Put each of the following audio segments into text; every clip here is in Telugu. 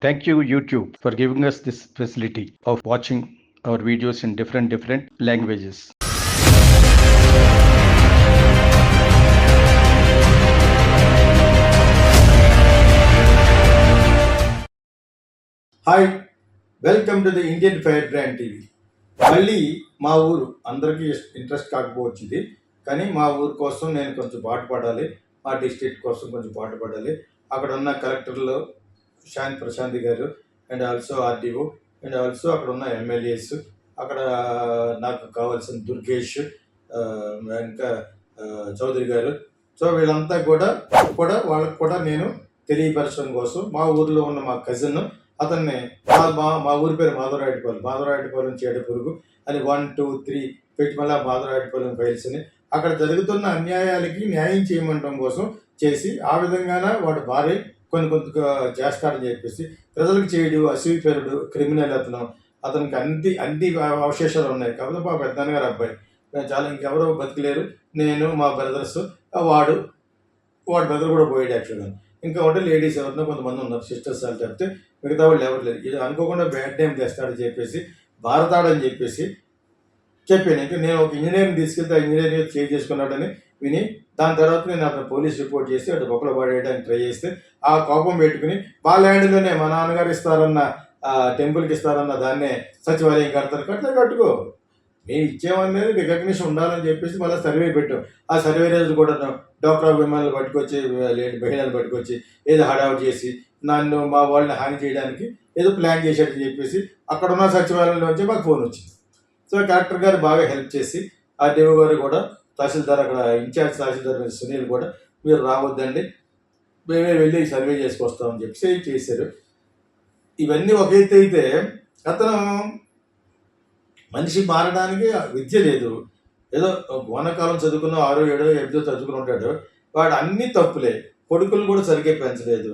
Thank you, YouTube, for giving us this facility of watching our videos in different languages. Hi, welcome to the Indian fire brand TV. మళ్ళీ మా ఊరు అందరికీ ఇంట్రెస్ట్ కాకపోవచ్చు ఇది, కానీ మా ఊరు కోసం నేను కొంచెం పాటుపడాలి, మా డిస్ట్రిక్ట్ కోసం కొంచెం పాటుపడాలి. అక్కడ ఉన్న కలెక్టర్లు శాంతి ప్రశాంతి గారు and also RDO and also అక్కడ ఉన్న ఎమ్మెల్యేస్, అక్కడ నాకు కావాల్సిన దుర్గేష్ ఇంకా చౌదరి గారు, సో వీళ్ళంతా కూడా వాళ్ళకు కూడా నేను తెలియపరచడం కోసం మా ఊరిలో ఉన్న మా కజిన్ అతన్ని మా ఊరి పేరు మాధవరాయుడిపాలెం చేటపురుగు అని 1, 2, 3 పెట్టి మళ్ళీ మాధవరాయుడిపాలెం ఫైల్స్ అని అక్కడ జరుగుతున్న అన్యాయాలకి న్యాయం చేయమంటం కోసం చేసి ఆ విధంగానే వాడు భార్య కొంత చేస్తాడని చెప్పేసి ప్రజలకు చేయడు, అసూయపరుడు, క్రిమినల్ అతనికి అన్ని అవశేషాలు ఉన్నాయి. కాబట్టి మా పెద్దనాన్నగారు అబ్బాయి చాలా, ఇంకెవరో బతికలేరు. నేను మా బ్రదర్స్, వాడి బ్రదర్ కూడా పోయాడు యాక్చువల్గా. ఇంకా ఉంటే లేడీస్ ఎవరినో కొంతమంది ఉన్నారు, సిస్టర్స్ అని చెప్తే మిగతా వాళ్ళు ఎవరు లేరు. ఇది అనుకోకుండా బ్యాడ్ టైం తెస్తాడని చెప్పేసి భారతాడని చెప్పేసి చెప్పాను. ఇంకా నేను ఒక ఇంజనీర్ని తీసుకెళ్తే ఆ ఇంజనీర్ చేంజ్ చేసుకున్నాడని విని దాని తర్వాత నేను అతను పోలీస్ రిపోర్ట్ చేసి అటు బొక్కలు పడేయడానికి ట్రై చేస్తే ఆ కోపం పెట్టుకుని మా ల్యాండ్లోనే మా నాన్నగారు ఇస్తారన్న టెంపుల్కి ఇస్తారన్న దాన్నే సచివాలయం కట్టుకో మేము ఇచ్చేమనేది రికగ్నిషన్ ఉండాలని చెప్పేసి మళ్ళీ సర్వే పెట్టాం. ఆ సర్వే రోజు కూడా డాక్టర్ విమానాలు పట్టుకొచ్చి మహిళలు పట్టుకొచ్చి ఏదో హడావుట్ చేసి నన్ను మా వాళ్ళని హాని చేయడానికి ఏదో ప్లాన్ చేశాడని చెప్పేసి అక్కడ ఉన్న సచివాలయంలోంచి మాకు ఫోన్ వచ్చింది. సో కలెక్టర్ గారు బాగా హెల్ప్ చేసి ఆర్డీఓ గారు కూడా, తహసీల్దార్ అక్కడ ఇన్ఛార్జ్ తహసీల్దార్ సునీల్ కూడా మీరు రావద్దండి, మేమే వెళ్ళి సర్వే చేసుకొస్తామని చెప్పేసి చేశారు. ఇవన్నీ ఒక ఎత్తు అయితే అతను మనిషి మారడానికి విద్య లేదు. ఏదో వానకాలం చదువుకున్న 6, 7, 8 చదువుకుని ఉంటాడు. వాడు అన్ని తప్పులే. కొడుకులు కూడా సరిగ్గా పెంచలేదు.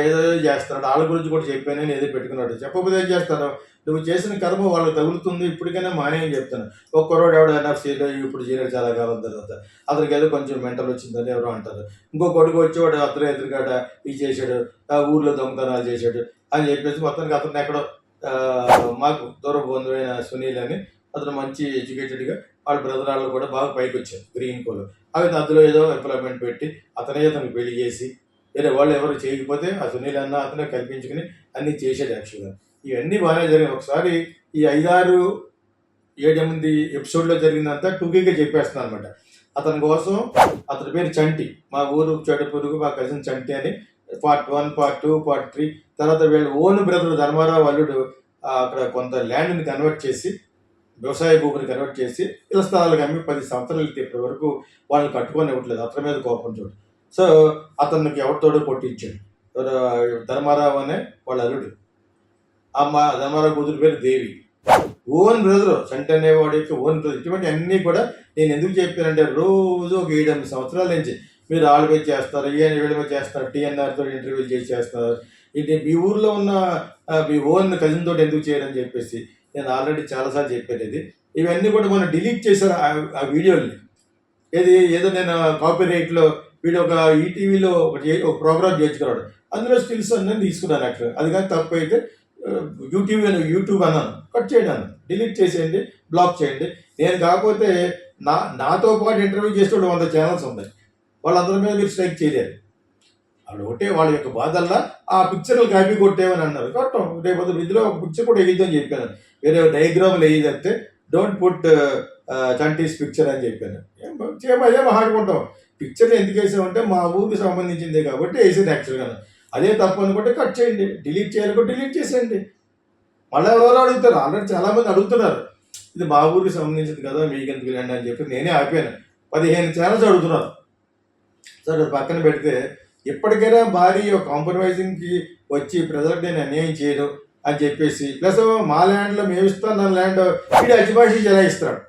ఏదో చేస్తున్నాడు. వాళ్ళ గురించి కూడా చెప్పానని ఏదో పెట్టుకున్నాడు. చెప్పకపోతే ఏం చేస్తాను, నువ్వు చేసిన కర్మ వాళ్ళకి తగులుతుంది, ఇప్పటికైనా మానేయని చెప్తాను. ఒక్కరోడు ఎవడో ఎన్ఎఫ్సీలో ఇప్పుడు చేయలేదు చాలా కాలం తర్వాత, అతనికి ఏదో కొంచెం మెంటల్ వచ్చిందని ఎవరో అంటారు. ఇంకో కొడుకు వచ్చేవాడు అతను ఎదురుగాట ఇది చేశాడు, ఊర్లో దొంగతనాలు చేశాడు అని చెప్పేసి మొత్తానికి అతను ఎక్కడో మాకు దూర బంధువైన సునీల్ అని అతను మంచి ఎడ్యుకేటెడ్గా వాళ్ళ బ్రదర్ వాళ్ళు కూడా బాగా పైకి వచ్చారు. గ్రీన్ కోలు అవి అందులో ఏదో ఎంప్లాయ్మెంట్ పెట్టి అతనికి పెళ్లి చేసి వేరే వాళ్ళు ఎవరు చేయకపోతే ఆ సునీల్ అన్న అతనే కల్పించుకుని అన్నీ చేశాడు యాక్చువల్గా. ఇవన్నీ బాగానే జరిగాయి. ఒకసారి ఈ 5, 6, 7, 8 ఎపిసోడ్లో జరిగిందంతా టూకీగా చెప్పేస్తున్నాను అనమాట. అతని కోసం అతని పేరు చంటి, మా ఊరు చెడుపురుగు, మా కజిన్ చంటి అని Part 1, Part 2, Part 3 తర్వాత వీళ్ళ ఓన్ బ్రదర్ ధర్మారావు అల్లుడు అక్కడ కొంత ల్యాండ్ని కన్వర్ట్ చేసి వ్యవసాయ భూమిని కన్వర్ట్ చేసి ఇళ్ల స్థలాలకు అమ్మి 10 సంవత్సరాలు ఇప్పటి వరకు వాళ్ళని కట్టుకొని ఇవ్వట్లేదు. అతని మీద కోపం చూడు. సో అతనికి ఎవరితోడో కొట్టించాడు. ధర్మారావు అనే వాళ్ళ అల్లుడు, ధర్మారావు కూతురు పేరు దేవి. ఓన్ బ్రదరు చంటి అనేవాడి యొక్క ఓన్ బ్రదర్. ఇటువంటి అన్నీ కూడా నేను ఎందుకు చెప్పానంటే రోజు ఒక 7-8 సంవత్సరాల నుంచి మీరు వాళ్ళ మీద చేస్తారు, వీళ్ళ మీద చేస్తారు, టీఎన్ఆర్తో ఇంటర్వ్యూలు చేసి చేస్తున్నారు. ఇది మీ ఊర్లో ఉన్న మీ ఓన్ కజిన్ తోటి ఎందుకు చేయరని చెప్పేసి నేను ఆల్రెడీ చాలాసార్లు చెప్పాను. ఇవన్నీ కూడా మనం డిలీట్ చేశారు ఆ వీడియోని. ఏదో నేను కాపీ రైట్లో వీడియో ఒక ఈటీవీలో ఒక ప్రోగ్రామ్ చేయించుకున్నాడు, అందులో స్కిల్స్ అన్నీ తీసుకున్నాను యాక్చువల్గా. అది కానీ తప్పు అయితే యూట్యూబ్ అన్నాను, కట్ చేయండి అన్నాను, డిలీట్ చేసేయండి, బ్లాక్ చేయండి. నేను కాకపోతే నాతో పాటు ఇంటర్వ్యూ చేసే 100 ఛానల్స్ ఉన్నాయి. వాళ్ళందరి మీద మీరు స్ట్రైక్ చేయలేరు. వాళ్ళు ఒకటే వాళ్ళ యొక్క బాధల్లా ఆ పిక్చర్లు కాపీ కొట్టేవని అన్నారు. కొట్టం, రేపు ఇందులో ఒక పిక్చర్ కూడా వేయద్దని చెప్పాను. వేరే డయాగ్రామ్లు వేయదంటే డోంట్ పుట్ చంటీస్ పిక్చర్ అని చెప్పాను. ఏం ఆడుకుంటాం, పిక్చర్లు ఎందుకు వేసామంటే మా ఊరికి సంబంధించిందే కాబట్టి వేసేది యాక్చువల్గా. అదే తప్పు అనుకుంటే కట్ చేయండి, డిలీట్ చేయాలనుకుంటే డిలీట్ చేసేయండి. మళ్ళీ ఎవరెవరో అడుగుతారు, ఆల్రెడీ చాలామంది అడుగుతున్నారు, ఇది మా ఊరికి సంబంధించింది కదా మీకు ఎందుకు లేండి అని చెప్పి నేనే ఆపాను. 15 ఛానల్స్ అడుగుతున్నారు. సరే పక్కన పెడితే ఎప్పటికైనా భారీ కాంప్రమైజింగ్కి వచ్చి ప్రజలకు నేను అన్యాయం చేయను అని చెప్పేసి, ప్లస్ మా ల్యాండ్లో మేము ఇస్తాను, నా ల్యాండ్ వీడు అజిబాషి చెలాయిస్తాడు,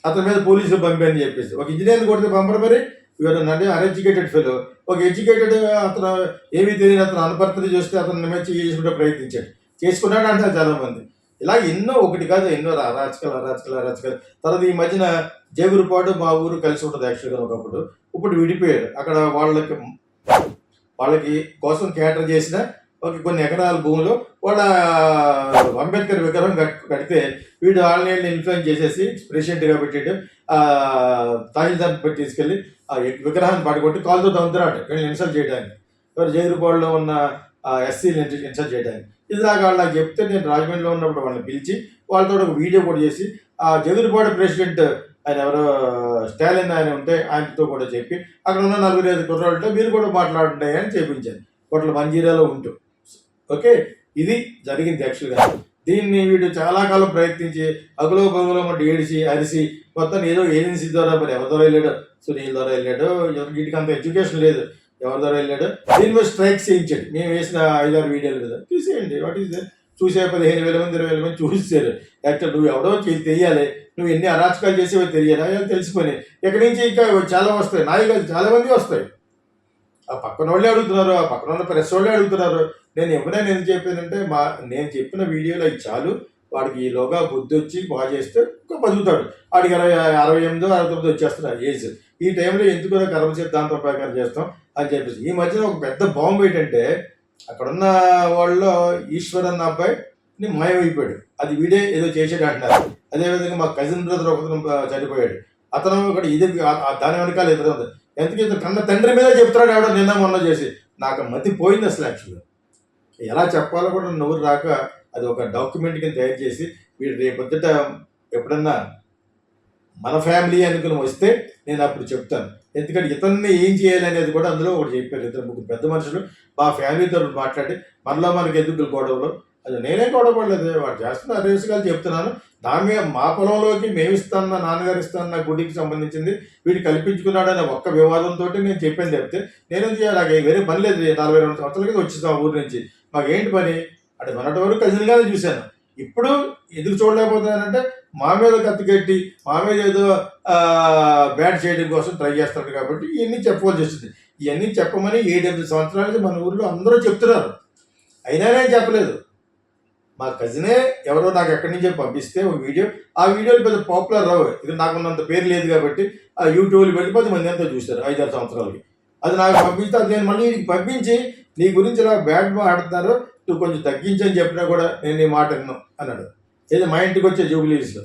అతని మీద పోలీసులు పంపారని చెప్పేసి. ఒక ఇంజనీర్ని కొడితే పంపరు, మరి ఇవాళ అంటే అన్ఎడ్యుకేటెడ్ ఫెలో. ఒక ఎడ్యుకేటెడ్ అతను ఏమీ తెలియదు, అతను అనుపరిస్థితి చూస్తే అతను మీద చేసుకుంటే ప్రయత్నించాడు, చేసుకున్నాడు అంటారు చాలామంది. ఇలా ఎన్నో ఒకటి కాదు ఎన్నో అరాచకాలు. తర్వాత ఈ మధ్యన జేగురుపాడు మా ఊరు కలిసి ఉంటుంది యాక్చువల్గా ఒకప్పుడు. ఇప్పుడు విడిపోయారు. అక్కడ వాళ్ళకి కోసం క్యాటర్ చేసిన కొన్ని ఎకరాల భూమిలో వాళ్ళ అంబేద్కర్ విగ్రహం కడితే వీడు వాళ్ళని ఇన్ఫ్లుయెన్స్ చేసేసి ప్రెసిడెంట్గా పెట్టాడు. తహసీల్దార్ పెట్టి తీసుకెళ్ళి ఆ విగ్రహాన్ని పడగొట్టి కాలుతో దమ్ముతున్నాడు వీళ్ళని ఇన్సల్ట్ చేయడానికి, ఎవరు జైరుపాడులో ఉన్న ఎస్సీని ఇన్సల్ట్ చేయడానికి. ఇది దాకా వాళ్ళు నాకు చెప్తే నేను రాజమండ్రిలో ఉన్నప్పుడు వాళ్ళని పిలిచి వాళ్ళతో ఒక వీడియో కూడా చేసి ఆ జగిరిపాడు ప్రెసిడెంట్ ఆయన ఎవరో స్టాలిన్ ఆయన ఉంటే ఆయనతో కూడా చెప్పి అక్కడ ఉన్న 4-5 కుర్రాళ్ళతో మీరు కూడా మాట్లాడుంటాయి అని చేపించాను కోట్ల మంజీరాలో ఉంటూ. ఓకే, ఇది జరిగింది యాక్చువల్గా. దీన్ని వీడు చాలా కాలం ప్రయత్నించి అగులో బగులో ఏడిసి అరిసి మొత్తం ఏదో ఏజెన్సీ ద్వారా మరి ఎవరి ద్వారా వెళ్ళాడు, సునీల్ ద్వారా వెళ్ళాడు, వీటికి అంత ఎడ్యుకేషన్ లేదు, ఎవరి ద్వారా వెళ్ళాడు, దీని మీద స్ట్రైక్స్ చేయించాడు. మేము వేసిన 5-6 వీడియోలు కదా తీసేయండి. వాట్ ఈస్ చూసే 15,000 మంది 20,000 మంది చూసేసారు. యాక్చువల్ నువ్వు ఎవడో తెలియాలి, నువ్వు ఎన్ని అరాచకాలు చేసేవో తెలియాలి, అవి తెలిసిపోయినాయి. ఎక్కడి నుంచి ఇంకా చాలా వస్తాయి, నాయకులు చాలా మంది వస్తాయి. ఆ పక్కన వాళ్ళే అడుగుతున్నారు, ఆ పక్కన ఉన్న ప్రెస్ వాళ్ళే అడుగుతున్నారు. నేను ఎప్పుడైనా ఎందుకు చెప్పానంటే నేను చెప్పిన వీడియోలో అవి చాలు, వాడికి ఈలోగా బుద్ధి వచ్చి బాగా చేస్తే ఇంకా బతుకుతాడు. వాడికి 68, 69 వచ్చేస్తున్నారు ఏజ్. ఈ టైంలో ఎందుకు కర్మ సిద్ధాంతం ప్రకారం చేస్తాం అని చెప్పేసి ఈ మధ్యన ఒక పెద్ద బాంబు ఏంటంటే అక్కడున్న వాళ్ళలో ఈశ్వర్ అన్న అబ్బాయి మాయమైపోయాడు. అది వీడే ఏదో చేసాడు అంటున్నారు. అదేవిధంగా మా కజిన్ బ్రదర్ ఒకతను చనిపోయాడు. అతను ఒకటి ఇది దాని వెనకాల ఎదురు ఉంది. ఎందుకంటే కన్న తండ్రి మీద చెప్తున్నాడు ఎవడో నిన్న మొన్న చేసి. నాకు మతి పోయింది అసలు. యాక్చువల్గా ఎలా చెప్పాలో కూడా నవ్వు రాక అది ఒక డాక్యుమెంట్ కింద తయారు చేసి వీడు రేపొద్దుట ఎప్పుడన్నా మన ఫ్యామిలీ అనుకుని వస్తే నేను అప్పుడు చెప్తాను. ఎందుకంటే ఇతన్ని ఏం చేయాలి అనేది కూడా అందులో ఒకటి చెప్పారు. 2-3 పెద్ద మనుషులు మా ఫ్యామిలీతో మాట్లాడి మనలో మనకి ఎందుకు గొడవలు, అది నేనేం గొడవపడలేదు, వాడు చేస్తున్న రేసుగా చెప్తున్నాను. దాని మీద మా పొలంలోకి మేము ఇస్తాన్న నాన్నగారు ఇస్తాన్న గుడికి సంబంధించింది వీడు కల్పించుకున్నాడనే ఒక్క వివాదంతో నేను చెప్పాను. చెప్తే నేనేం చేయాలి, నాకు వేరే పని లేదు. 42 సంవత్సరాలకి వచ్చేసాం ఊరి నుంచి, మాకేంటి పని అంటే మొన్నటి వరకు కజిన్గానే చూశాను. ఇప్పుడు ఎందుకు చూడలేకపోతున్నానంటే మా మీద కత్తికెట్టి మా మీద ఏదో బ్యాడ్ చేయడం కోసం ట్రై చేస్తారు కాబట్టి ఇవన్నీ చెప్పవలసి వస్తుంది. ఇవన్నీ చెప్పమని 7-8 సంవత్సరాల నుంచి మన ఊరిలో అందరూ చెప్తున్నారు, అయినా నేను చెప్పలేదు. మా కజినే ఎవరో నాకు ఎక్కడి నుంచో పంపిస్తే ఒక వీడియో, ఆ వీడియోలు పెద్ద పాపులర్ రావు. ఇది నాకున్నంత పేరు లేదు కాబట్టి ఆ యూట్యూబ్లో వెళ్ళి 10 మంది ఎంతో చూస్తారు 5-6 సంవత్సరాలకి. అది నాకు పంపిస్తే అది నేను మళ్ళీ పంపించి నీ గురించి ఇలా బ్యాడ్ ఆడుతున్నారు, నువ్వు కొంచెం తగ్గించని చెప్పినా కూడా నేను నీ మాట విన్నాను అన్నాడు. ఏదో మా ఇంటికి వచ్చే జూబిలీస్లో.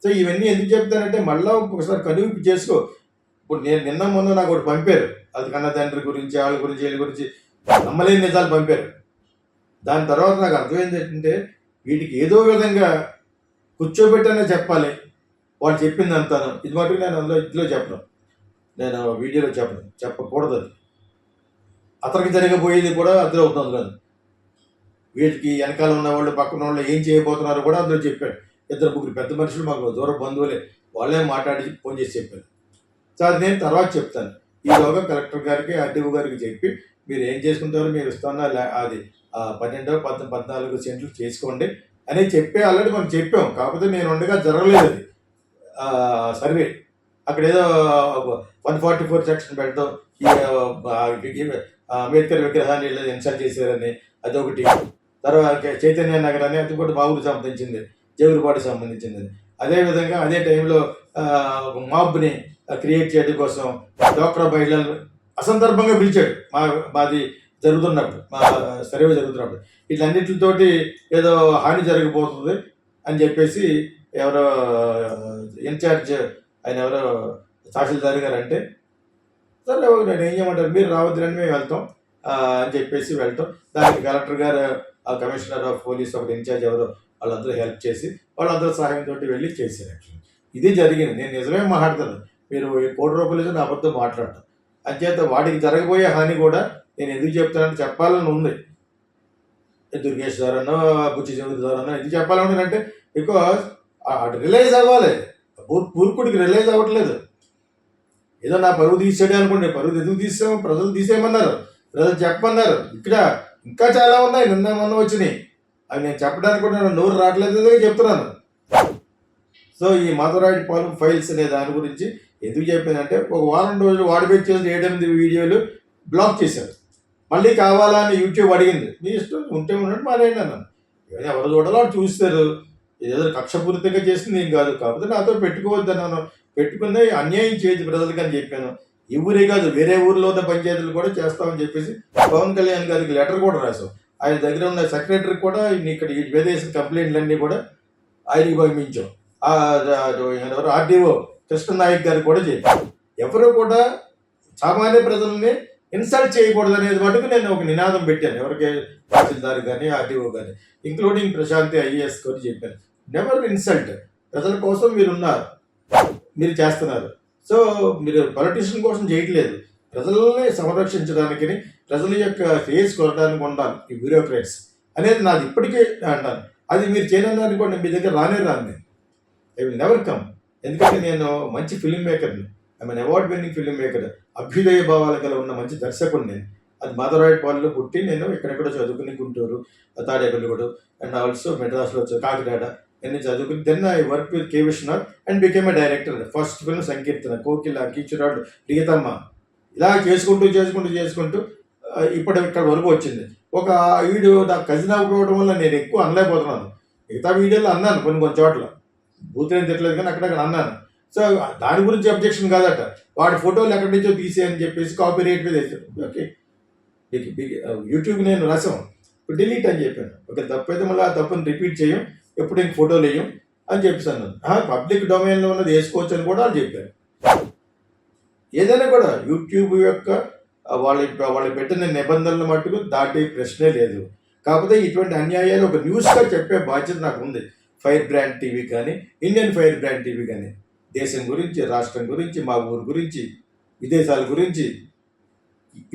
సో ఇవన్నీ ఎందుకు చెప్తానంటే మళ్ళీ ఒకసారి కనువిప్పు చేసుకో. ఇప్పుడు నేను నిన్న మొన్న నాకు ఒకటి పంపారు, అది కన్న తండ్రి గురించి వాళ్ళ గురించి వీళ్ళ గురించి నమ్మలేని నిజాలు పంపారు. దాని తర్వాత నాకు అర్థమైంది ఏంటంటే వీటికి ఏదో విధంగా కూర్చోబెట్టనే చెప్పాలి వాళ్ళు చెప్పింది అంతాను. ఇది మటుకు నేను అందులో ఇంట్లో చెప్పను, నేను వీడియోలో చెప్పకూడదు. అది అతనికి జరగబోయేది కూడా అందులో అవుతుంది. వీటికి వెనకాల ఉన్న వాళ్ళు పక్కన వాళ్ళు ఏం చేయబోతున్నారో కూడా అందులో చెప్పాడు. 2-3 పెద్ద మనుషులు మాకు దూర బంధువులే, వాళ్ళే మాట్లాడి ఫోన్ చేసి చెప్పారు. సో అది నేను తర్వాత చెప్తాను. ఈలోగా కలెక్టర్ గారికి ఆర్డీఓ గారికి చెప్పి మీరు ఏం చేసుకుంటారో మీరు ఇస్తున్నా అది 12-14 సెంట్లు చేసుకోండి అని చెప్పి ఆల్రెడీ మనం చెప్పాం. కాకపోతే నేను ఉండగా జరగలేదు అది సర్వే. అక్కడ ఏదో 144 సెక్షన్ పెట్టడం, అంబేద్కర్ విగ్రహాన్ని ఇన్సల్ట్ చేశారని అదొకటి. తర్వాత చైతన్య నగర్ అని అది కూడా మా ఊరికి సంబంధించింది, జైలుపాటికి సంబంధించింది. అదేవిధంగా అదే టైంలో మాబ్ని క్రియేట్ చేయడం కోసం డ్వాక్రా మహిళలు అసందర్భంగా పిలిచాడు మాది జరుగుతున్నప్పుడు, మా సర్వే జరుగుతున్నప్పుడు. వీటన్నిటితోటి ఏదో హాని జరగబోతుంది అని చెప్పేసి ఎవరో ఇన్ఛార్జ్ ఆయన ఎవరో తహసీల్దార్ గారు అంటే సరే నేను ఏం చేయమంటారు, మీరు రావద్దని మేము వెళ్తాం అని చెప్పేసి వెళ్తాం. దానికి కలెక్టర్ గారు, ఆ కమిషనర్ ఆఫ్ పోలీస్ ఒకటి ఇన్ఛార్జ్ ఎవరో వాళ్ళందరూ హెల్ప్ చేసి వాళ్ళందరూ సహాయంతో వెళ్ళి చేశారు. యాక్చువల్లీ ఇది జరిగింది. నేను నిజమే మాట్లాడతాను, మీరు ₹1 నా అబద్ధం మాట్లాడటం అంచేత వాడికి జరగబోయే హాని కూడా నేను ఎందుకు చెప్తానంటే చెప్పాలని ఉంది. దుర్గేష్ ద్వారానో బుచ్చి చౌదరి ద్వారానో ఎందుకు చెప్పాలని అంటే బికాస్ రిలైజ్ అవ్వాలి. పూర్కుడికి రిలైజ్ అవ్వట్లేదు. ఏదో నా పరువు తీసాడే అనుకోండి, పరువు ఎందుకు తీసాము, ప్రజలు తీసేయమన్నారు, ప్రజలు చెప్పమన్నారు. ఇక్కడ ఇంకా చాలా ఉన్నాయి, నిన్న మొన్న వచ్చినాయి, అవి నేను చెప్పడానికి కూడా నేను నోరు రావట్లేదు చెప్తున్నాను. సో ఈ మాధవరాయుడు పాలెం ఫైల్స్ అనే దాని గురించి ఎందుకు చెప్పానంటే ఒక వారం రోజులు వాడి పెట్టేసి 7-8 వీడియోలు బ్లాక్ చేశారు. మళ్ళీ కావాలని యూట్యూబ్ అడిగింది, మీ ఇష్టం ఉంటే ఉన్నట్టు మానేయండి అన్నాను. ఎవరు చూడాలో వాళ్ళు చూస్తారు, ఏదో కక్షపూరితంగా చేసింది ఏం కాదు. కాకపోతే నాతో పెట్టుకోవద్దు అన్నాను. పెట్టుకునే అన్యాయం చేయదు ప్రజలకు అని చెప్పాను. ఈ ఊరే కాదు వేరే ఊర్లో ఉన్న పంచాయతీలు కూడా చేస్తామని చెప్పేసి పవన్ కళ్యాణ్ గారికి లెటర్ కూడా రాసాం. ఆయన దగ్గర ఉన్న సెక్రటరీ కూడా ఇక్కడ ఈ విదేశీ కంప్లైంట్లన్నీ కూడా ఆయనకి పంపించాం. ఎవరు ఆర్డీఓ కృష్ణనాయక్ గారు కూడా చెప్పారు. ఎవరు కూడా సామాన్య ప్రజల్ని ఇన్సల్ట్ చేయకూడదు అనేది మటుకు నేను ఒక నినాదం పెట్టాను. ఎవరికి తహసీల్దార్ కానీ ఆర్డీఓ కానీ ఇంక్లూడింగ్ ప్రశాంతి ఐఏఎస్ కూడా చెప్పాను. Never insult. ప్రజల కోసం మీరు ఉన్నారు, మీరు చేస్తున్నారు. సో మీరు పొలిటీషియన్ కోసం చేయట్లేదు, ప్రజల్ని సంరక్షించడానికి, ప్రజల యొక్క ఫేస్ కొనడానికి ఉండాలి ఈ బ్యూరోక్రాట్స్ అనేది నాది ఇప్పటికే అంటాను. అది మీరు చేయనని అనుకోండి, మీ దగ్గర రాను నేను. I will never come. ఎందుకంటే నేను మంచి ఫిల్మ్ మేకర్ని, I mean award winning filmmaker, అభ్యుదయ భావాలు గల ఉన్న మంచి దర్శకుడు నేను. అది మాధవరాయపాలెంలో పుట్టి నేను ఎక్కడెక్కడో చదువుకుని గుంటూరు, తాడేపల్లిగూడు అండ్ ఆల్సో మెడ్రాస్లో కాకినాడ అన్ని చదువుకుని then I work with K Viswanath and became a director. First film Sankeertana, Kokila, కీచురాడు, రీతమ్మ, ఇలా చేసుకుంటూ ఇప్పుడు ఇక్కడ వరకు వచ్చింది. ఒక వీడియో నాకు కజిన్ అవ్వకపోవడం వల్ల నేను ఎక్కువ అనలేకపోతున్నాను. మిగతా వీడియోలో అన్నాను కొన్ని చోట్ల, బూతులేం తిట్టలేదు కానీ అక్కడక్కడ అన్నాను. సో దాని గురించి అబ్జెక్షన్ కాదట, వాడి ఫోటోలు ఎక్కడి నుంచో తీసేయని చెప్పేసి కాపీ రేట్ మీద వేసాడు. ఓకే, యూట్యూబ్ నేను రసం ఇప్పుడు డిలీట్ అని చెప్పాను. ఒక తప్పు అయితే మళ్ళీ ఆ తప్పుని రిపీట్ చేయం, ఎప్పుడు ఇంక ఫోటోలు వేయం అని చెప్పేసి అన్నాను. పబ్లిక్ డొమైన్లో ఉన్నది వేసుకోవచ్చు అని కూడా వాళ్ళు చెప్పారు. ఏదైనా కూడా యూట్యూబ్ యొక్క వాళ్ళు పెట్టిన నిబంధనలు మట్టుకు దాటే ప్రశ్నే లేదు. కాకపోతే ఇటువంటి అన్యాయాలు ఒక న్యూస్గా చెప్పే బాధ్యత నాకు ఉంది. ఫైర్ బ్రాండ్ టీవీ కానీ, ఇండియన్ ఫైర్ బ్రాండ్ టీవీ కానీ, దేశం గురించి, రాష్ట్రం గురించి, మా ఊరు గురించి, విదేశాల గురించి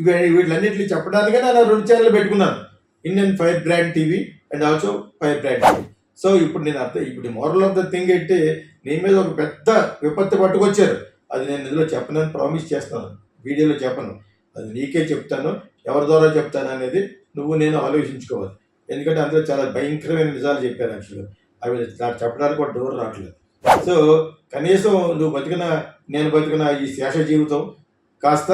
వీటిలన్నింటినీ చెప్పడానికే నేను 2 ఛానల్ పెట్టుకున్నాను, Indian fire brand TV and also fire brand TV. So ఇప్పుడు నేను ఇప్పుడు మోరల్ ఆఫ్ ద థింగ్ ఏంటి, నీ మీద ఒక పెద్ద విపత్తు పట్టుకొచ్చారు. అది నేను ఇందులో చెప్పనని ప్రామిస్ చేస్తాను, వీడియోలో చెప్పను. అది నీకే చెప్తాను, ఎవరి ద్వారా చెప్తాను అనేది నువ్వు నేను ఆలోచించుకోవాలి. ఎందుకంటే అందులో చాలా భయంకరమైన నిజాలు చెప్పాను. యాక్చువల్గా అవి నాకు చెప్పడానికి కూడా డోర్ రావట్లేదు. సో కనీసం నువ్వు నేను బతికిన ఈ శేష జీవితం కాస్త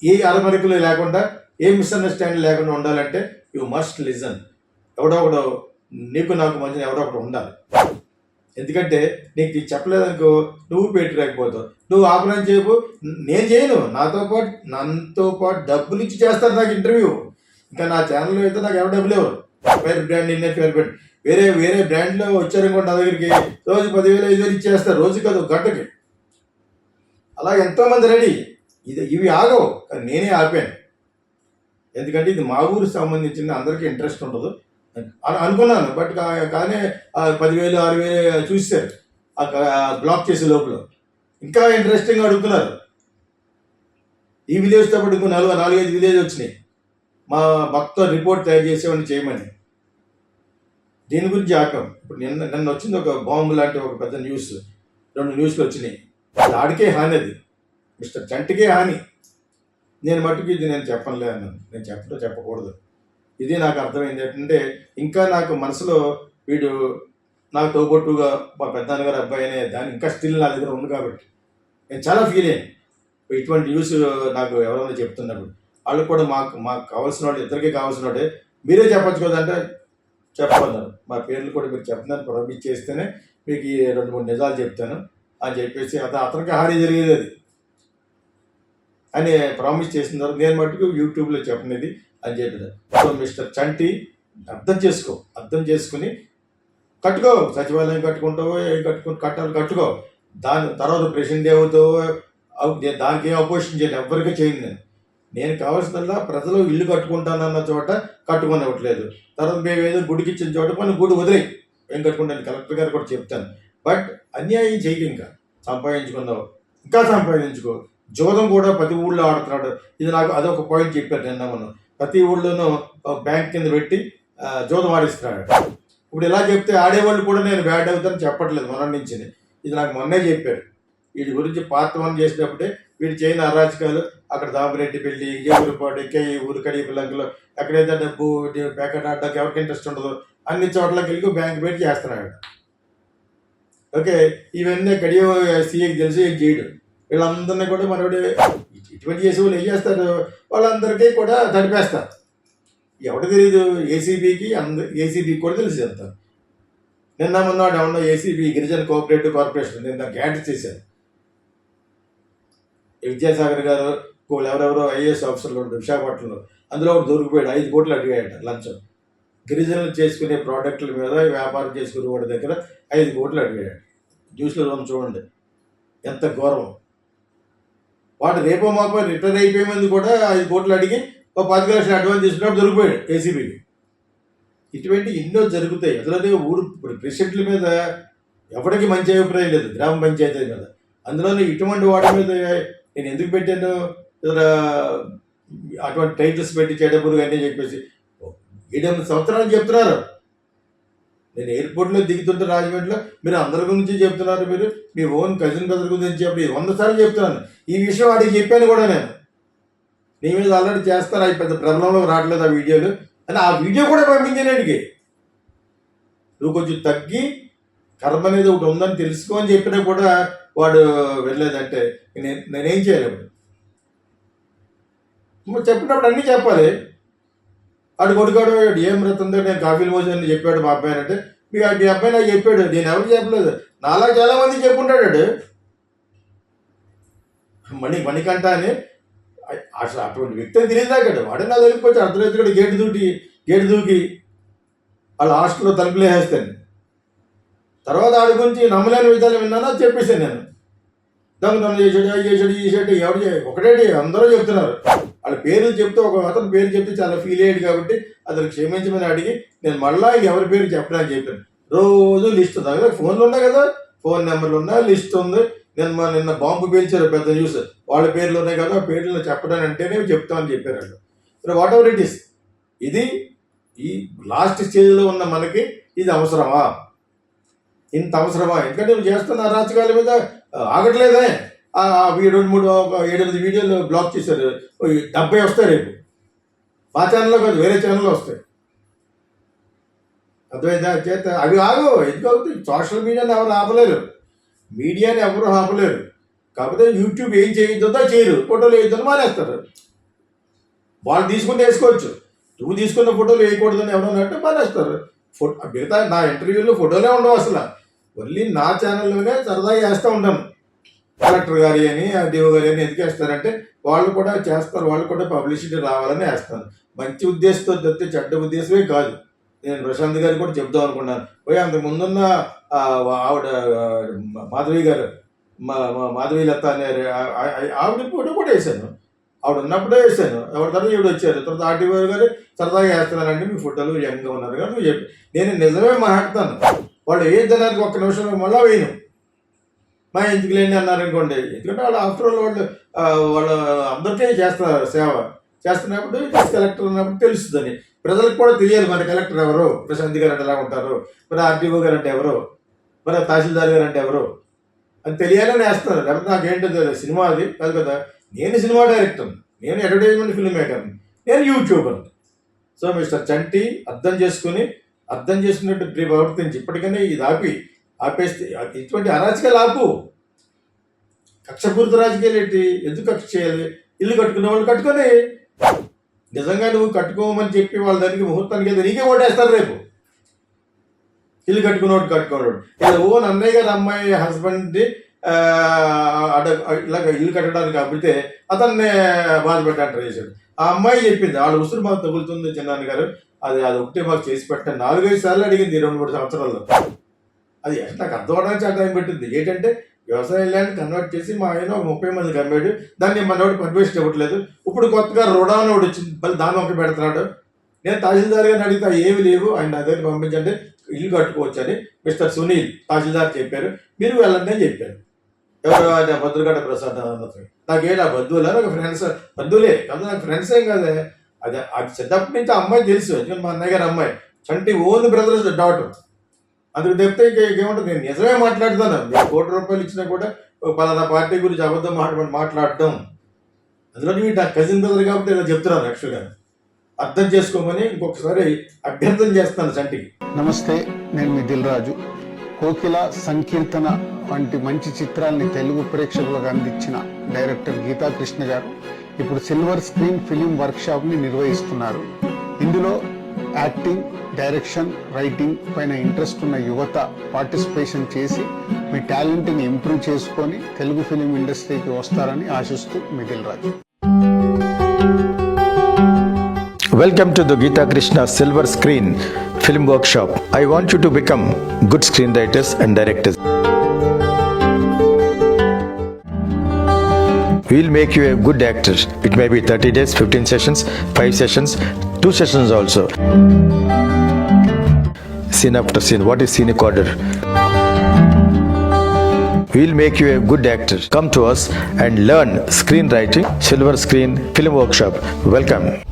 ఏ అలమరికలు లేకుండా, ఏ మిస్అండర్స్టాండింగ్ లేకుండా ఉండాలంటే యూ మస్ట్ లిజన్. ఎవడో ఒకడు నీకు నాకు మధ్యన ఎవడో ఒకడు ఉండాలి. ఎందుకంటే నీకు చెప్పలేదనుకో నువ్వు పెట్టలేకపోతావు. నువ్వు ఆపరేషన్ చేయకు, నేను చేయను. నాతో పాటు డబ్బులు ఇచ్చి చేస్తారు నాకు ఇంటర్వ్యూ. ఇంకా నా ఛానల్లో అయితే నాకు ఎవరు డబ్బులు ఎవరు. Fire brand, Indian fire brand, వేరే బ్రాండ్లో వచ్చారనుకోండి నా దగ్గరికి, రోజు 10,000 5,000 ఇచ్చేస్తారు, రోజు కాదు గంటకి. అలా ఎంతోమంది రెడీ. ఇవి ఆగవు, కానీ నేనే ఆపాను. ఎందుకంటే ఇది మా ఊరికి సంబంధించిన అందరికీ ఇంట్రెస్ట్ ఉండదు అనుకున్నాను. బట్ కానీ 10,000 6,000 చూశారు బ్లాక్ చేసే లోపల. ఇంకా ఇంట్రెస్టింగ్గా అడుగుతున్నారు. ఈ విలేజ్తో పాటు ఇంకో 4-5 విలేజ్ వచ్చినాయి మా మొత్తం రిపోర్ట్ తయారు చేసేవాడిని చేయమని. దీని గురించి ఆపాం. ఇప్పుడు నిన్న వచ్చింది ఒక బాంబు లాంటి ఒక పెద్ద న్యూస్, 2 న్యూస్లు వచ్చినాయి. అది ఆడికే హాని, అది మిస్టర్ చంటికే హాని. నేను మట్టుకు ఇది నేను చెప్పనులే అన్నాను. నేను చెప్పకూడదు. ఇది నాకు అర్థమైంది ఏంటంటే, ఇంకా నాకు మనసులో వీడు నాకు తోబొట్టుగా మా పెద్దనాన్నగారు అబ్బాయి అనే దాన్ని ఇంకా స్టిల్ నా దగ్గర ఉంది కాబట్టి నేను చాలా ఫీల్ అయ్యాను. ఇటువంటి న్యూస్ నాకు ఎవరైనా చెప్తున్నప్పుడు వాళ్ళు కూడా మాకు కావాల్సిన వాడు, ఇద్దరికీ కావాల్సిన వాడే, మీరే చెప్పచ్చు కదంటే చెప్పన్నారు. మా పేర్లు కూడా మీరు చెప్తున్నాను, ప్రామిస్ చేస్తేనే మీకు ఈ 2-3 నిజాలు చెప్తాను అని చెప్పేసి అతనికి హాని జరిగేది అది అని ప్రామిస్ చేసిన తర్వాత నేను మట్టుకు యూట్యూబ్లో చెప్పినది అని చెప్పాను. సో మిస్టర్ చంటి అర్థం చేసుకుని కట్టుకో. సచివాలయం కట్టుకుంటావో కట్టుకో. దాని తర్వాత ప్రెసిడెంట్ ఏమవుతావో దానికి ఏం అపోజిషన్ చేయండి, ఎవరికి చేయండి. నేను కావాల్సిందల్లా ప్రజలు ఇల్లు కట్టుకుంటానన్న చోట కట్టుకునివ్వట్లేదు. తర్వాత మేము ఏదో గుడికి ఇచ్చిన చోట కొన్ని గుడి వదిలేయి ఏం కట్టుకుంటాను, కలెక్టర్ గారు కూడా చెప్తాను. బట్ అన్యాయం చేయకు. ఇంకా సంపాదించుకున్నావు, ఇంకా సంపాదించుకో. జోదం కూడా ప్రతి ఊళ్ళో ఆడుతున్నాడు. ఇది నాకు అదొక పాయింట్ చెప్పారు నిన్న. మనం ప్రతి ఊళ్ళోనూ బ్యాంక్ కింద పెట్టి జోదం ఆడిస్తున్నాడు. ఇప్పుడు ఇలా చెప్తే ఆడేవాళ్ళు కూడా నేను బ్యాడ్ అవుతానని చెప్పట్లేదు మొన్న నుంచి. ఇది నాకు మొన్నే చెప్పారు. వీటి గురించి పార్ట్ 1 చేసినప్పుడే వీడు చేయని అరాచకాలు, అక్కడ దామిరెడ్డి పెళ్లి, ఊరుపాటు ఊరు కడియ పిల్లలు, ఎక్కడైతే డబ్బు ప్యాకెట్ ఆడడానికి ఎవరికి ఇంట్రెస్ట్ ఉండదు అన్ని చోట్లకి వెళ్ళి బ్యాంక్ పెట్టి చేస్తున్నాడు. ఓకే, ఇవన్నీ కడియో సీఏకి తెలిసి ఏం చేయడు. వీళ్ళందరినీ కూడా మనోడు ఇటువంటి చేసే వాళ్ళు ఏం చేస్తారు, వాళ్ళందరికీ కూడా తడిపేస్తారు. ఎవరు తెలియదు ఏసీబీకి కూడా తెలిసి అంత. నిన్న మొన్నవాడు ఏమన్నా ఏసీబీ గిరిజన కోఆపరేటివ్ కార్పొరేషన్ నేను దానికి యాడ్ చేశాను. విద్యాసాగర్ గారు ఎవరెవరో ఐఏఎస్ ఆఫీసర్లు ఉంటారు విశాఖపట్నంలో, అందులో ఒకటి దొరికిపోయాడు, 5 కోట్లు అడిగాయట లంచం. గిరిజనులు చేసుకునే ప్రోడక్ట్ల మీద వ్యాపారం చేసుకునే వాడి దగ్గర 5 కోట్లు అడిగాడు. న్యూస్లో చూడండి ఎంత ఘోరం. వాడు రేపో మాపో రిటైర్ అయిపోయే ముందు కూడా 5 కోట్లు అడిగి ఒక 10 లక్షలు అడ్వాన్స్ తీసుకున్నప్పుడు దొరికిపోయాడు ఏసీబీకి. ఇటువంటి ఎన్నో జరుగుతాయి. అందులోనే ఊరు ఇప్పుడు ప్రెసిడెంట్ల మీద ఎవరికి మంచి అభిప్రాయం లేదు, గ్రామ పంచాయతీ మీద. అందులోనే ఇటువంటి వాటి మీద నేను ఎందుకు పెట్టాను అటువంటి టైటిల్స్ పెట్టి చెడబురుగు అని చెప్పేసి 7-8 సంవత్సరాలు చెప్తున్నారు. నేను ఎయిర్పోర్ట్లో దిగుతుంటే రాజమండ్రిలో మీరు అందరి గురించి చెప్తున్నారు, మీరు మీ ఓన్ కజిన్ బ్రదర్ గురించి చెప్పి 100 సార్లు చెప్తున్నాను. ఈ విషయం వాడికి చెప్పాను కూడా నేను. నీ మీద ఆల్రెడీ చేస్తారు, అవి పెద్ద ప్రబలంలో రావట్లేదు ఆ వీడియోలు అని. ఆ వీడియో కూడా పంపించానికి నువ్వు కొంచెం తగ్గి కర్మ అనేది ఒకటి ఉందని తెలుసుకో అని చెప్పినా కూడా వాడు వెళ్ళలేదంటే నేనేం చేయాలి? ఇప్పుడు చెప్పినప్పుడు అన్నీ చెప్పాలి. వాడు కొడుకాడు ఏం రతంతో నేను కాఫీలు పోసాను చెప్పాడు మా అబ్బాయి అంటే, మీ అబ్బాయి నాకు చెప్పాడు, నేను ఎవరికి చెప్పలేదు. నాలా చాలా మంది చెప్పుంటాడు. మణికంఠ అని అసలు అటువంటి వ్యక్తిని తెలియదాకాడు. వాడే నా దగ్గరికి వచ్చి అర్ధరాత్రి గేటు దూకి వాళ్ళ హాస్టల్లో తలుపులు వేసేస్తాను. తర్వాత ఆడి గురించి నమ్మలేని విధాలు విన్నానో చెప్పేసాను నేను. దొంగ చేసాడు ఎవరు ఒకటేటి అందరూ చెప్తున్నారు. వాళ్ళ పేర్లు చెప్తే ఒక అతని పేరు చెప్తే చాలా ఫీల్ అయ్యాడు కాబట్టి అతను క్షమించమని అడిగి నేను మళ్ళీ ఎవరి పేరు చెప్పడానికి చెప్పాను. రోజు లిస్ట్ ఉంది కదా, ఫోన్లు ఉన్నాయి కదా, ఫోన్ నెంబర్లు ఉన్నాయి, లిస్ట్ ఉంది. నిన్న బాంబు పేల్చారు పెద్ద న్యూస్, వాళ్ళ పేర్లు ఉన్నాయి కదా, ఆ పేర్లు చెప్పడానికి అంటేనే చెప్తామని చెప్పారు వాళ్ళు. మరి వాట్ ఎవర్ ఇట్ ఈస్, ఇది ఈ లాస్ట్ స్టేజ్లో ఉన్న మనకి ఇది అవసరమా? ఇంత అవసరమా? ఎందుకంటే నువ్వు చేస్తున్న అరాచకాల మీద ఆగట్లేదే. 7-8 వీడియోలు బ్లాక్ చేశారు, 70 వస్తాయి రేపు. మా ఛానల్లో కాదు, వేరే ఛానల్లో వస్తాయి. అర్థమైందా? చేత అవి ఆగు. ఎందుకు అవుతుంది? సోషల్ మీడియాని ఎవరు ఆపలేరు, మీడియాని ఎవరు ఆపలేరు. కాకపోతే యూట్యూబ్ ఏం చేయొద్దో చేయరు, ఫోటోలు వేయొద్దని మానేస్తారు. వాళ్ళు తీసుకుని వేసుకోవచ్చు, నువ్వు తీసుకున్న ఫోటోలు వేయకూడదని ఎవరన్నా అంటే మానేస్తారు. మిగతా నా ఇంటర్వ్యూలో ఫోటోలే ఉండవు అసలు. ఓన్లీ నా ఛానల్లోనే సరదాగా వేస్తూ ఉంటాను. కలెక్టర్ గారి అని డిఓ గారి అని ఎందుకు వేస్తారంటే వాళ్ళు కూడా చేస్తారు, వాళ్ళు కూడా పబ్లిసిటీ రావాలని వేస్తాను. మంచి ఉద్దేశంతో తప్పితే చెడ్డ ఉద్దేశమే కాదు. నేను ప్రశాంత్ గారికి కూడా చెప్దాం అనుకున్నాను. పోయి అంతకు ముందున్న ఆవిడ మాధవి గారు, మాధవి లత అనే ఆవిడ ఫోటో కూడా వేసాను. ఆవిడ ఉన్నప్పుడే వేసాను. ఎవరి తర్వాత ఈవిడ వచ్చారు, తర్వాత ఆర్టీఓ గారు సరదాగా వేస్తున్నానండి మీ ఫోటోలు యంగ్గా ఉన్నారు కదా నువ్వు చెప్పి. నేను నిజమే మాట్లాడతాను. వాళ్ళు ఏ జనానికి ఒక్క నిమిషంలో మళ్ళీ వేయను. మా ఎందుకు లేని అన్నారు అనుకోండి. ఎందుకంటే వాళ్ళు ఆఫ్టర్ వాళ్ళు అందరికీ చేస్తున్నారు సేవ. చేస్తున్నప్పుడు కలెక్టర్ ఉన్నప్పుడు తెలుస్తుందని ప్రజలకు కూడా తెలియాలి. మరి కలెక్టర్ ఎవరు, ప్రశాంత్ గారు అంటే ఎలా ఉంటారు, మరి ఆర్టీఓ గారు అంటే ఎవరు, మరి తహసీల్దార్ గారు అంటే ఎవరు అని తెలియాలని వేస్తున్నారు. లేకపోతే నాకేంటో తెలియదు. సినిమా అది కాదు కదా. నేను సినిమా డైరెక్టర్, నేను అడ్వర్టైజ్మెంట్ ఫిల్మ్ మేకర్ని, నేను యూట్యూబర్. సో మిస్టర్ చంటి అర్థం చేసుకున్నట్టు ప్రవర్తించి ఇప్పటికైనా ఇది ఆపేస్తే ఇటువంటి అరాచకాలు ఆపు. కక్షపూరిత రాజకీయాలు ఏంటి? ఎందుకు కక్ష చేయాలి? ఇల్లు కట్టుకునే వాళ్ళు కట్టుకొని, నిజంగా నువ్వు కట్టుకోమని చెప్పి వాళ్ళ దగ్గరికి ముహూర్తానికి అయితే నీకే ఓటేస్తారు రేపు. ఇల్లు కట్టుకునేవాడు ఇలా ఓన్ అన్నయ్య గారు అమ్మాయి హస్బెండ్ని ఇలాగ ఇల్లు కట్టడానికి అప్పితే అతన్ని బాధ పెట్టాడు చేశాడు. ఆ అమ్మాయి చెప్పింది వాళ్ళ ఉసురు మాకు తగులుతుంది చిన్నాన్న గారు, అది ఒకటే మాకు చేసి పెట్టాను. 4-5 సార్లు అడిగింది 2-3 సంవత్సరాల్లో. అది నాకు అర్థం అవడానికి చాలా టైం పెట్టింది. ఏంటంటే వ్యవసాయ ల్యాండ్ కన్వర్ట్ చేసి మా ఆయన 30 మందికి అమ్మాడు. దాన్ని మనోడు పర్మిషన్ ఇవ్వట్లేదు. ఇప్పుడు కొత్తగా రుణాన్ని ఒకటి వచ్చింది, మళ్ళీ దాన్ని ఒకటి పెడుతున్నాడు. నేను తహసీల్దార్ గారిని అడిగితే ఏమి లేవు, ఆయన నా దగ్గర పంపించండి, ఇల్లు కట్టుకోవచ్చు అని మిస్టర్ సునీల్ తహసీల్దార్ చెప్పారు. మీరు వెళ్ళండి అని చెప్పారు. ఎవరు? భద్రగడ్డ ప్రసాద్ అన్నది. నాకేనా బంధువులా? నాకు ఫ్రెండ్స్, బంధువులే కాదు, నాకు ఫ్రెండ్స్ ఏం కాదే. అది చిన్నప్పటి నుంచి ఆ అమ్మాయి తెలుసు. ఎందుకంటే మా అన్నయ్య గారు అమ్మాయి చంటి ఓన్ బ్రదర్స్ డాటర్. అందుకు చెప్తే ఇంకేమంటుంది? నేను నిజమే మాట్లాడుతాను. మీరు ₹1,00,00,000 ఇచ్చినా కూడా పలానా పార్టీ గురించి అబద్ధం మాట్లాడటం. అందులో నా కజిన్ బ్రదర్ కాబట్టి ఇలా చెప్తున్నాను. యాక్చువల్గా అర్థం చేసుకోమని ఇంకొకసారి అభ్యర్థన చేస్తాను చంటికి. నమస్తే, నేను మీ దిల్ రాజు. కోకిల, సంకీర్తన వంటి మంచి చిత్రాల్ని తెలుగు ప్రేక్షకులకు అందించిన డైరెక్టర్ గీతా కృష్ణ గారు ఇప్పుడు సిల్వర్ స్క్రీన్ ఫిలిం వర్క్షాప్ని నిర్వహిస్తున్నారు. ఇందులో యాక్టింగ్, డైరెక్షన్, రైటింగ్ పైన ఇంట్రెస్ట్ ఉన్న యువత పార్టిసిపేషన్ చేసి మీ టాలెంట్ని ఇంప్రూవ్ చేసుకొని తెలుగు ఫిలిం ఇండస్ట్రీకి వస్తారని ఆశిస్తూ మీ Dil Raju. Welcome to the Geeta Krishna Silver Screen Film Workshop. I want you to become good screenwriters and directors. We'll make you a good actor. It may be 30 days, 15 sessions, 5 sessions, 2 sessions also. Scene after scene. What is scenic order? We'll make you a good actor. Come to us and learn screenwriting. Silver Screen Film Workshop. Welcome.